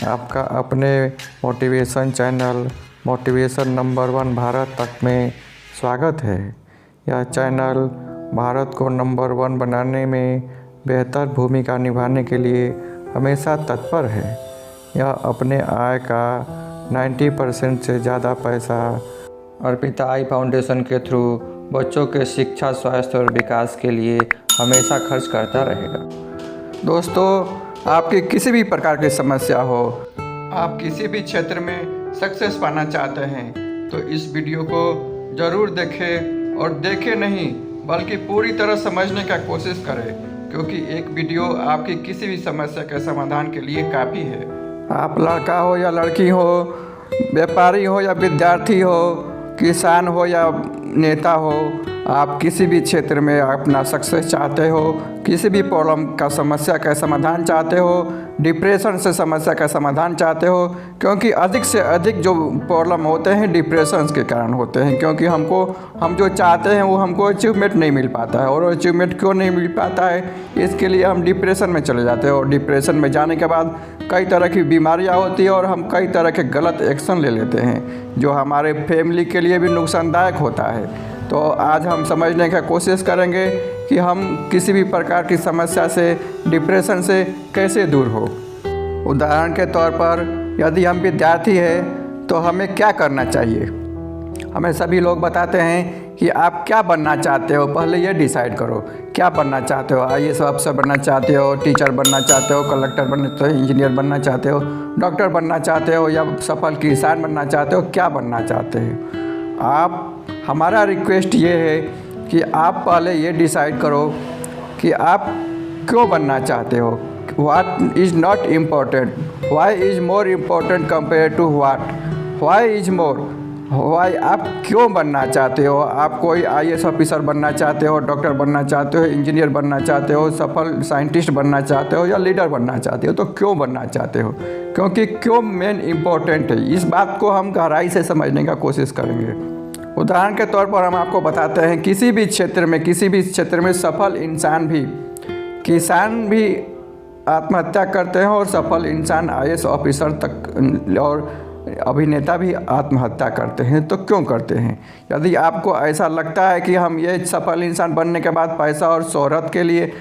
आपका अपने motivation channel motivation number 1 Bharat तक में स्वागत है। यह चैनल भारत को नंबर 1 बनाने में बेहतर भूमिका निभाने के लिए हमेशा तत्पर है। यह अपने आय का 90% से ज़्यादा पैसा अर्पिता आई फाउंडेशन के थ्रू बच्चों के शिक्षा, स्वास्थ्य और विकास के लिए हमेशा खर्च करता रहेगा। दोस्तों, आपकी किसी भी प्रकार की समस्या हो, आप किसी भी क्षेत्र में सक्सेस पाना चाहते हैं तो इस वीडियो को ज़रूर देखें और देखें नहीं बल्कि पूरी तरह समझने का कोशिश करें, क्योंकि एक वीडियो आपकी किसी भी समस्या के समाधान के लिए काफ़ी है। आप लड़का हो या लड़की हो, व्यापारी हो या विद्यार्थी हो, किसान हो या नेता हो, आप किसी भी क्षेत्र में अपना सक्सेस चाहते हो, किसी भी प्रॉब्लम का समस्या का समाधान चाहते हो, डिप्रेशन से समस्या का समाधान चाहते हो, क्योंकि अधिक से अधिक जो प्रॉब्लम होते हैं डिप्रेशन के कारण होते हैं, क्योंकि हम जो चाहते हैं वो हमको अचीवमेंट नहीं मिल पाता है। और अचीवमेंट क्यों नहीं मिल पाता है, इसके लिए हम डिप्रेशन में चले जाते हैं और डिप्रेशन में जाने के बाद कई तरह की बीमारियां होती है और हम कई तरह के गलत एक्शन ले लेते हैं जो हमारे फैमिली के लिए भी नुकसानदायक होता है। तो आज हम समझने की कोशिश करेंगे कि हम किसी भी प्रकार की समस्या से, डिप्रेशन से कैसे दूर हो। उदाहरण के तौर पर यदि हम विद्यार्थी हैं तो हमें क्या करना चाहिए। हमें सभी लोग बताते हैं कि आप क्या बनना चाहते हो, पहले ये डिसाइड करो क्या बनना चाहते हो। IAS अफसर बनना चाहते हो, टीचर बनना चाहते हो, कलेक्टर बनना चाहते हो, इंजीनियर बनना चाहते हो, डॉक्टर बनना चाहते हो या सफल किसान बनना चाहते हो, क्या बनना चाहते हो। हमारा रिक्वेस्ट ये है कि आप पहले ये डिसाइड करो कि आप क्यों बनना चाहते हो। What is not important, why is more important compare to what, why is more, why आप क्यों बनना चाहते हो। आप कोई IAS ऑफिसर बनना चाहते हो, डॉक्टर बनना चाहते हो, इंजीनियर बनना चाहते हो, सफल साइंटिस्ट बनना चाहते हो या लीडर बनना चाहते हो, तो क्यों बनना चाहते हो, क्योंकि क्यों मेन इम्पोर्टेंट है। इस बात को हम गहराई से समझने का कोशिश करेंगे। उदाहरण के तौर पर हम आपको बताते हैं किसी भी क्षेत्र में सफल इंसान भी, किसान भी आत्महत्या करते हैं और सफल इंसान IAS ऑफिसर तक और अभिनेता भी आत्महत्या करते हैं। तो क्यों करते हैं। यदि आपको ऐसा लगता है कि हम ये सफल इंसान बनने के बाद पैसा और शोहरत के लिए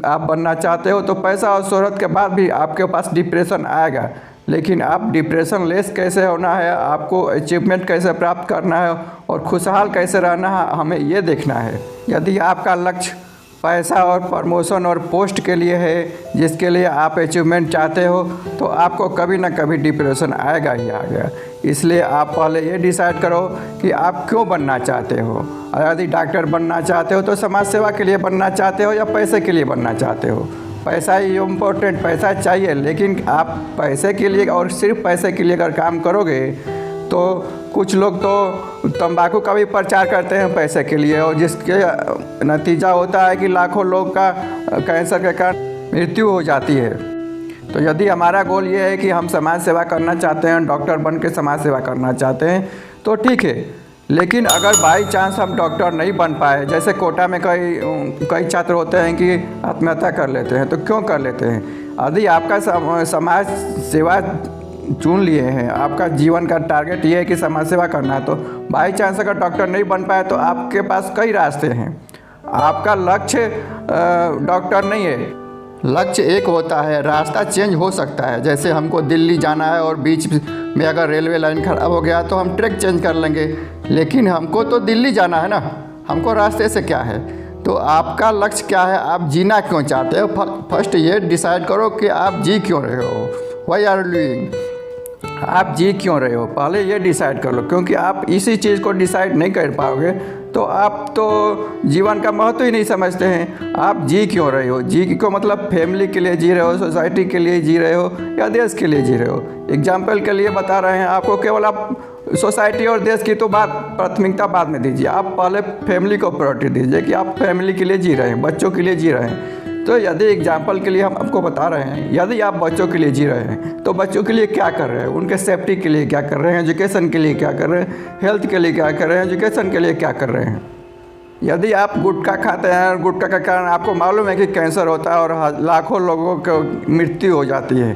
आप बनना चाहते हो, तो पैसा और शोहरत के बाद भी आपके पास डिप्रेशन आएगा। लेकिन आप डिप्रेशन लेस कैसे होना है, आपको अचीवमेंट कैसे प्राप्त करना है और खुशहाल कैसे रहना है, हमें ये देखना है। यदि आपका लक्ष्य पैसा और प्रमोशन और पोस्ट के लिए है, जिसके लिए आप अचीवमेंट चाहते हो, तो आपको कभी ना कभी डिप्रेशन आएगा ही आएगा। इसलिए आप पहले ये डिसाइड करो कि आप क्यों बनना चाहते हो। और यदि डॉक्टर बनना चाहते हो तो समाज सेवा के लिए बनना चाहते हो या पैसे के लिए बनना चाहते हो। पैसा ही इम्पोर्टेंट, पैसा चाहिए, लेकिन आप पैसे के लिए और सिर्फ पैसे के लिए अगर काम करोगे तो कुछ लोग तो तंबाकू का भी प्रचार करते हैं पैसे के लिए, और जिसके नतीजा होता है कि लाखों लोग का कैंसर के कारण मृत्यु हो जाती है। तो यदि हमारा गोल ये है कि हम समाज सेवा करना चाहते हैं, डॉक्टर बन के समाज सेवा करना चाहते हैं, तो ठीक है। लेकिन अगर बाई चांस हम डॉक्टर नहीं बन पाए, जैसे कोटा में कई छात्र होते हैं कि आत्महत्या कर लेते हैं, तो क्यों कर लेते हैं। यदि आपका समाज सेवा चुन लिए हैं, आपका जीवन का टारगेट ये है कि समाज सेवा करना है, तो बाई चांस अगर डॉक्टर नहीं बन पाए तो आपके पास कई रास्ते हैं। आपका लक्ष्य डॉक्टर नहीं है, लक्ष्य एक होता है, रास्ता चेंज हो सकता है। जैसे हमको दिल्ली जाना है और बीच में अगर रेलवे लाइन खराब हो गया तो हम ट्रैक चेंज कर लेंगे, लेकिन हमको तो दिल्ली जाना है ना, हमको रास्ते से क्या है। तो आपका लक्ष्य क्या है, आप जीना क्यों चाहते हो। फर्स्ट ये डिसाइड करो कि आप जी क्यों रहे हो, व्हाई आर लिविंग, आप जी क्यों रहे हो, पहले ये डिसाइड कर लो। क्योंकि आप इसी चीज़ को डिसाइड नहीं कर पाओगे तो आप तो जीवन का महत्व ही नहीं समझते हैं। आप जी क्यों रहे हो, जी को मतलब फैमिली के लिए जी रहे हो, सोसाइटी के लिए जी रहे हो या देश के लिए जी रहे हो। एग्जाम्पल के लिए बता रहे हैं आपको, केवल आप सोसाइटी और देश की तो प्राथमिकता बाद में दीजिए, आप पहले फैमिली को प्रायोरिटी दीजिए कि आप फैमिली के लिए जी रहे हैं, बच्चों के लिए जी रहे हैं। तो यदि एग्जाम्पल के लिए हम आपको बता रहे हैं, यदि आप बच्चों के लिए जी रहे हैं तो बच्चों के लिए क्या कर रहे हैं, उनके सेफ्टी के लिए क्या कर रहे हैं, एजुकेशन के लिए क्या कर रहे हैं, हेल्थ के लिए क्या कर रहे हैं, एजुकेशन के लिए क्या कर रहे हैं। यदि आप गुटखा खाते हैं और गुटखा के कारण आपको मालूम है कि कैंसर होता है और लाखों लोगों को मृत्यु हो जाती है,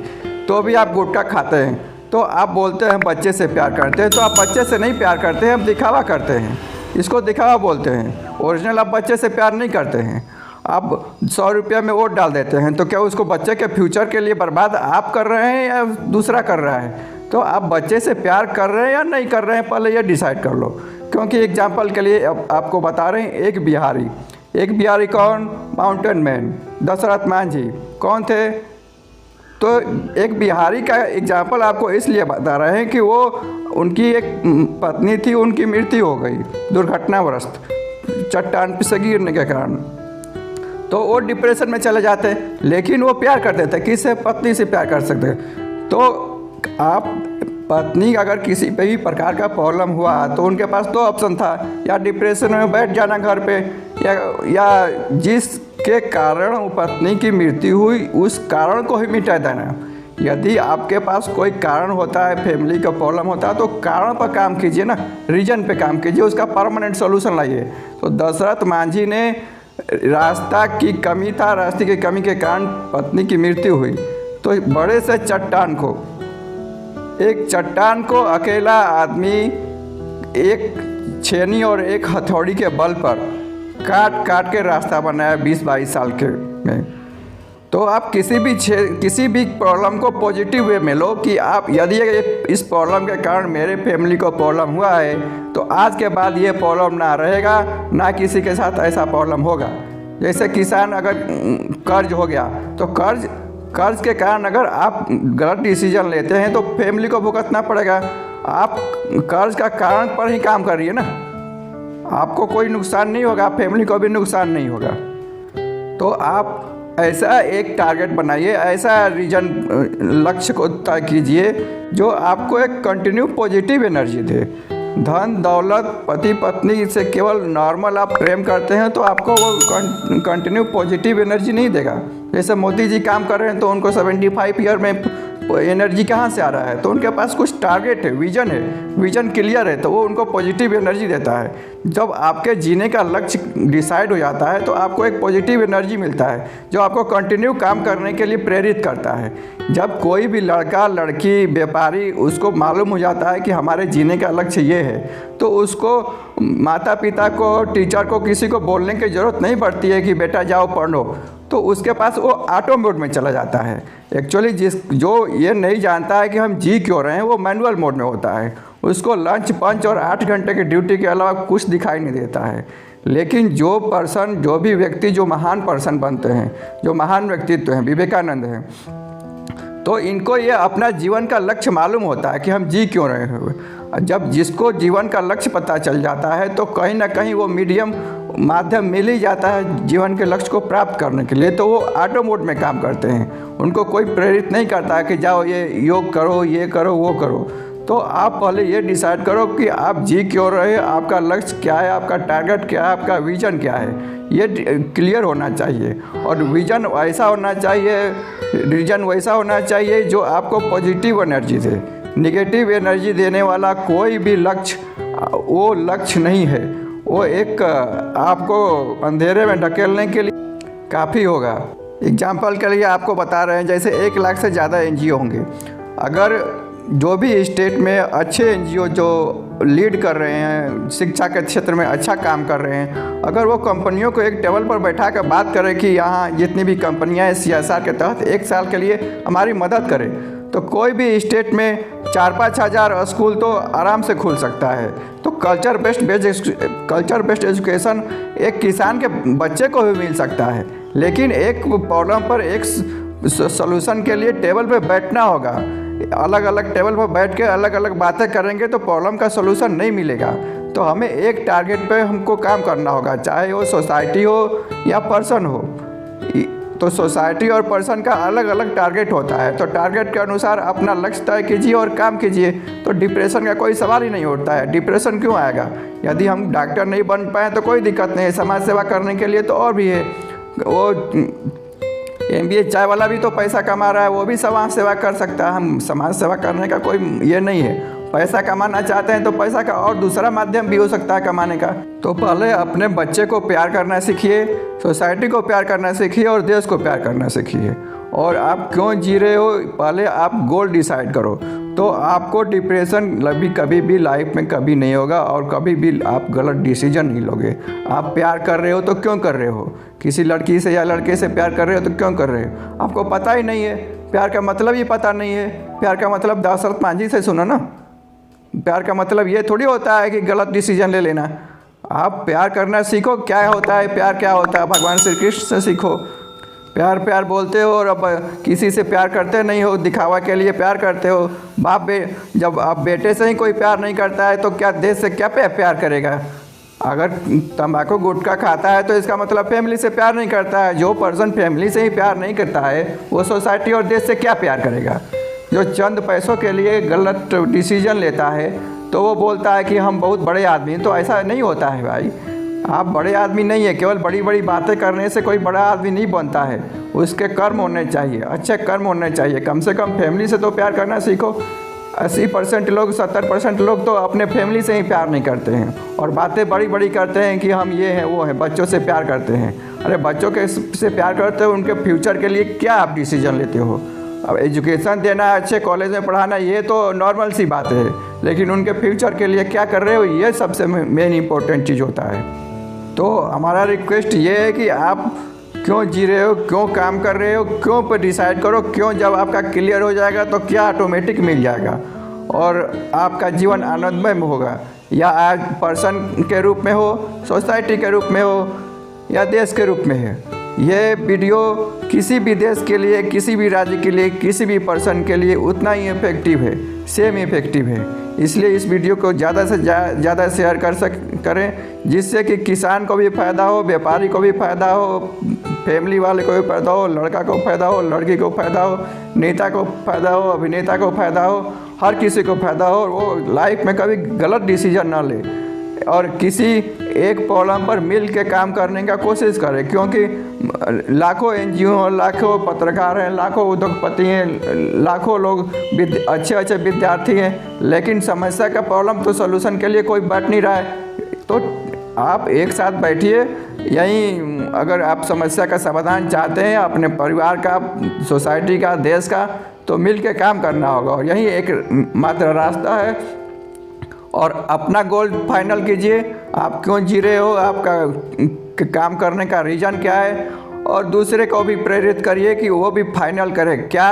तो भी आप गुटखा खाते हैं, तो आप बोलते हैं हम बच्चे से प्यार करते हैं। तो आप बच्चे से नहीं प्यार करते हैं, हम दिखावा करते हैं, इसको दिखावा बोलते हैं। ओरिजिनल आप बच्चे से प्यार नहीं करते हैं। आप 100 रुपये में वोट डाल देते हैं, तो क्या उसको बच्चे के फ्यूचर के लिए बर्बाद आप कर रहे हैं या दूसरा कर रहा है? तो आप बच्चे से प्यार कर रहे हैं या नहीं कर रहे हैं, पहले ये डिसाइड कर लो। क्योंकि एग्जाम्पल के लिए अब आपको बता रहे हैं, एक बिहारी कौन? माउंटेन मैन दशरथ मांझी कौन थे? तो एक बिहारी का एग्जाम्पल आपको इसलिए बता रहे हैं कि वो उनकी एक पत्नी थी, उनकी मृत्यु हो गई दुर्घटनावश चट्टान पे से गिरने के कारण। तो वो डिप्रेशन में चले जाते, लेकिन वो प्यार करते थे, किससे? पत्नी से प्यार कर सकते। तो आप पत्नी अगर किसी पे भी प्रकार का प्रॉब्लम हुआ तो उनके पास 2 ऑप्शन था, या डिप्रेशन में बैठ जाना घर पे, या जिसके कारण वो पत्नी की मृत्यु हुई उस कारण को ही मिटा देना। यदि आपके पास कोई कारण होता है, फैमिली का प्रॉब्लम होता है, तो कारण पर काम कीजिए ना, रीजन पे काम कीजिए, उसका परमानेंट सोल्यूशन लाइए। तो दशरथ मांझी ने रास्ते की कमी के कारण पत्नी की मृत्यु हुई, तो बड़े से चट्टान को अकेला आदमी एक छेनी और एक हथौड़ी के बल पर काट के रास्ता बनाया 20-22 साल के में। तो आप किसी भी प्रॉब्लम को पॉजिटिव वे में लो कि आप यदि इस प्रॉब्लम के कारण मेरे फैमिली को प्रॉब्लम हुआ है, तो आज के बाद ये प्रॉब्लम ना रहेगा, ना किसी के साथ ऐसा प्रॉब्लम होगा। जैसे किसान अगर कर्ज हो गया, तो कर्ज के कारण अगर आप गलत डिसीजन लेते हैं तो फैमिली को भुगतना पड़ेगा। आप कर्ज का कारण पर ही काम करिए ना, आपको कोई नुकसान नहीं होगा, फैमिली को भी नुकसान नहीं होगा। तो आप ऐसा एक टारगेट बनाइए, ऐसा रीजन लक्ष्य को तय कीजिए जो आपको एक कंटिन्यू पॉजिटिव एनर्जी दे। धन दौलत पति पत्नी से केवल नॉर्मल आप प्रेम करते हैं तो आपको वो कंटिन्यू पॉजिटिव एनर्जी नहीं देगा। जैसे मोदी जी काम कर रहे हैं तो उनको 75 ईयर में एनर्जी कहाँ से आ रहा है? तो उनके पास कुछ टारगेट है, विजन क्लियर है, तो वो उनको पॉजिटिव एनर्जी देता है। जब आपके जीने का लक्ष्य डिसाइड हो जाता है तो आपको एक पॉजिटिव एनर्जी मिलता है जो आपको कंटिन्यू काम करने के लिए प्रेरित करता है। जब कोई भी लड़का लड़की व्यापारी उसको मालूम हो जाता है कि हमारे जीने का लक्ष्य ये है, तो उसको माता पिता को, टीचर को, किसी को बोलने की ज़रूरत नहीं पड़ती है कि बेटा जाओ पढ़ लो, तो उसके पास वो ऑटो मोड में चला जाता है। एक्चुअली जो ये नहीं जानता है कि हम जी क्यों रहे हैं, वो मैनुअल मोड में होता है, उसको लंच पंच और 8 घंटे की ड्यूटी के अलावा कुछ दिखाई नहीं देता है। लेकिन जो भी व्यक्ति जो महान पर्सन बनते हैं, जो महान व्यक्तित्व हैं, विवेकानंद हैं, तो इनको ये अपना जीवन का लक्ष्य मालूम होता है कि हम जी क्यों रहे हैं। जब जिसको जीवन का लक्ष्य पता चल जाता है तो कहीं ना कहीं वो माध्यम मिल ही जाता है जीवन के लक्ष्य को प्राप्त करने के लिए, तो वो ऑटो मोड में काम करते हैं। उनको कोई प्रेरित नहीं करता है कि जाओ ये योग करो, ये करो, वो करो। तो आप पहले ये डिसाइड करो कि आप जी क्यों रहे, आपका लक्ष्य क्या है, आपका टारगेट क्या है, आपका विजन क्या है, ये क्लियर होना चाहिए। और विजन वैसा होना चाहिए जो आपको पॉजिटिव एनर्जी दे। निगेटिव एनर्जी देने वाला कोई भी लक्ष्य वो लक्ष्य नहीं है, वो एक आपको अंधेरे में ढकेलने के लिए काफ़ी होगा। एग्जाम्पल के लिए आपको बता रहे हैं, जैसे 1 लाख से ज़्यादा NGO होंगे। अगर जो भी स्टेट में अच्छे NGO जो लीड कर रहे हैं, शिक्षा के क्षेत्र में अच्छा काम कर रहे हैं, अगर वो कंपनियों को एक टेबल पर बैठा कर बात करें कि यहाँ जितनी भी कंपनियाँ हैं CSR के तहत 1 साल के लिए हमारी मदद करें, तो कोई भी स्टेट में 4-5 हज़ार स्कूल तो आराम से खुल सकता है। तो कल्चर बेस्ड एजुकेशन एक किसान के बच्चे को भी मिल सकता है, लेकिन एक प्रॉब्लम पर एक सॉल्यूशन के लिए टेबल पे बैठना होगा। अलग अलग टेबल पर बैठ के अलग अलग बातें करेंगे तो प्रॉब्लम का सॉल्यूशन नहीं मिलेगा। तो हमें एक टारगेट पे हमको काम करना होगा, चाहे वो सोसाइटी हो या पर्सन हो। तो सोसाइटी और पर्सन का अलग अलग टारगेट होता है, तो टारगेट के अनुसार अपना लक्ष्य तय कीजिए और काम कीजिए, तो डिप्रेशन का कोई सवाल ही नहीं उठता है। डिप्रेशन क्यों आएगा? यदि हम डॉक्टर नहीं बन पाए तो कोई दिक्कत नहीं है, समाज सेवा करने के लिए तो और भी है। वो MBA चाय वाला भी तो पैसा कमा रहा है, वो भी समाज सेवा कर सकता है। हम समाज सेवा करने का कोई ये नहीं है, पैसा कमाना चाहते हैं तो पैसा का और दूसरा माध्यम भी हो सकता है कमाने का। तो पहले अपने बच्चे को प्यार करना सीखिए, सोसाइटी को प्यार करना सीखिए और देश को प्यार करना सीखिए। और आप क्यों जी रहे हो, पहले आप गोल डिसाइड करो। तो आपको डिप्रेशन कभी भी लाइफ में कभी नहीं होगा और कभी भी आप गलत डिसीजन नहीं लोगे। आप प्यार कर रहे हो तो क्यों कर रहे हो, किसी लड़की से या लड़के से प्यार कर रहे हो तो क्यों कर रहे हो, आपको पता ही नहीं है, प्यार का मतलब ही पता नहीं है। प्यार का मतलब दशरथ मांझी से सुनो ना। प्यार का मतलब ये थोड़ी होता है कि गलत डिसीजन ले लेना। आप प्यार करना सीखो, क्या होता है प्यार, क्या होता है, भगवान श्री कृष्ण से सीखो। प्यार प्यार बोलते हो और अब किसी से प्यार करते नहीं हो, दिखावा के लिए प्यार करते हो। जब आप बेटे से ही कोई प्यार नहीं करता है तो क्या देश से क्या प्यार करेगा। अगर तंबाकू गुटखा खाता है तो इसका मतलब फैमिली से प्यार नहीं करता है। जो पर्सन फैमिली से ही प्यार नहीं करता है वो सोसाइटी और देश से क्या प्यार करेगा। जो चंद पैसों के लिए गलत डिसीजन लेता है तो वो बोलता है कि हम बहुत बड़े आदमी, तो ऐसा नहीं होता है भाई। आप बड़े आदमी नहीं है, केवल बड़ी बड़ी बातें करने से कोई बड़ा आदमी नहीं बनता है। उसके कर्म होने चाहिए, अच्छे कर्म होने चाहिए। कम से कम फैमिली से तो प्यार करना सीखो। 80% लोग 70% लोग तो अपने फैमिली से ही प्यार नहीं करते हैं और बातें बड़ी बड़ी करते हैं कि हम ये हैं वो हैं, बच्चों से प्यार करते हैं। अरे बच्चों के से प्यार करते हो, उनके फ्यूचर के लिए क्या आप डिसीजन लेते हो। अब एजुकेशन देना, अच्छे कॉलेज में पढ़ाना, ये तो नॉर्मल सी बात है, लेकिन उनके फ्यूचर के लिए क्या कर रहे हो ये सबसे मेन इम्पोर्टेंट चीज़ होता है। तो हमारा रिक्वेस्ट ये है कि आप क्यों जी रहे हो, क्यों काम कर रहे हो, क्यों पर डिसाइड करो। क्यों जब आपका क्लियर हो जाएगा तो क्या ऑटोमेटिक मिल जाएगा और आपका जीवन आनंदमय होगा। या आज पर्सन के रूप में हो, सोसाइटी के रूप में हो या देश के रूप में है। ये वीडियो किसी भी देश के लिए, किसी भी राज्य के लिए, किसी भी पर्सन के लिए उतना ही इफेक्टिव है, सेम इफेक्टिव है। इसलिए इस वीडियो को ज़्यादा से ज़्यादा शेयर करें, जिससे कि किसान को भी फ़ायदा हो, व्यापारी को भी फ़ायदा हो, फैमिली वाले को भी फ़ायदा हो, लड़का को फ़ायदा हो, लड़की को फ़ायदा हो, नेता को फ़ायदा हो, अभिनेता को फ़ायदा हो, हर किसी को फ़ायदा हो। वो लाइफ में कभी गलत डिसीजन ना ले और किसी एक प्रॉब्लम पर मिल के काम करने का कोशिश करें। क्योंकि लाखों NGO, लाखों पत्रकार हैं, लाखों उद्योगपति हैं, लाखों लोग अच्छे अच्छे विद्यार्थी हैं, लेकिन समस्या का प्रॉब्लम तो सोल्यूशन के लिए कोई बैठ नहीं रहा है। तो आप एक साथ बैठिए। यहीं अगर आप समस्या का समाधान चाहते हैं अपने परिवार का, सोसाइटी का, देश का, तो मिल के काम करना होगा और यही एक मात्र रास्ता है। और अपना गोल फाइनल कीजिए, आप क्यों जी रहे हो, आपका काम करने का रीज़न क्या है, और दूसरे को भी प्रेरित करिए कि वो भी फाइनल करे। क्या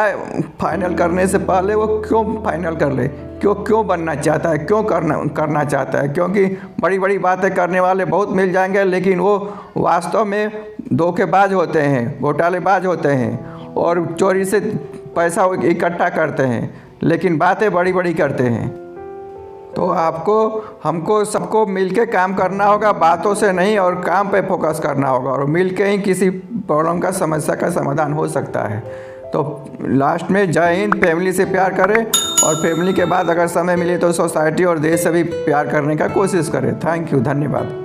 फाइनल करने से पहले वो क्यों फाइनल कर ले, क्यों बनना चाहता है, क्यों करना चाहता है। क्योंकि बड़ी बड़ी बातें करने वाले बहुत मिल जाएंगे, लेकिन वो वास्तव में धोखेबाज होते हैं, घोटालेबाज होते हैं और चोरी से पैसा इकट्ठा करते हैं, लेकिन बातें बड़ी बड़ी करते हैं। तो हमको सबको मिलके काम करना होगा, बातों से नहीं, और काम पे फोकस करना होगा और मिलके ही किसी प्रॉब्लम का, समस्या का समाधान हो सकता है। तो लास्ट में जय हिंद। फैमिली से प्यार करें और फैमिली के बाद अगर समय मिले तो सोसाइटी और देश से भी प्यार करने का कोशिश करें। थैंक यू, धन्यवाद।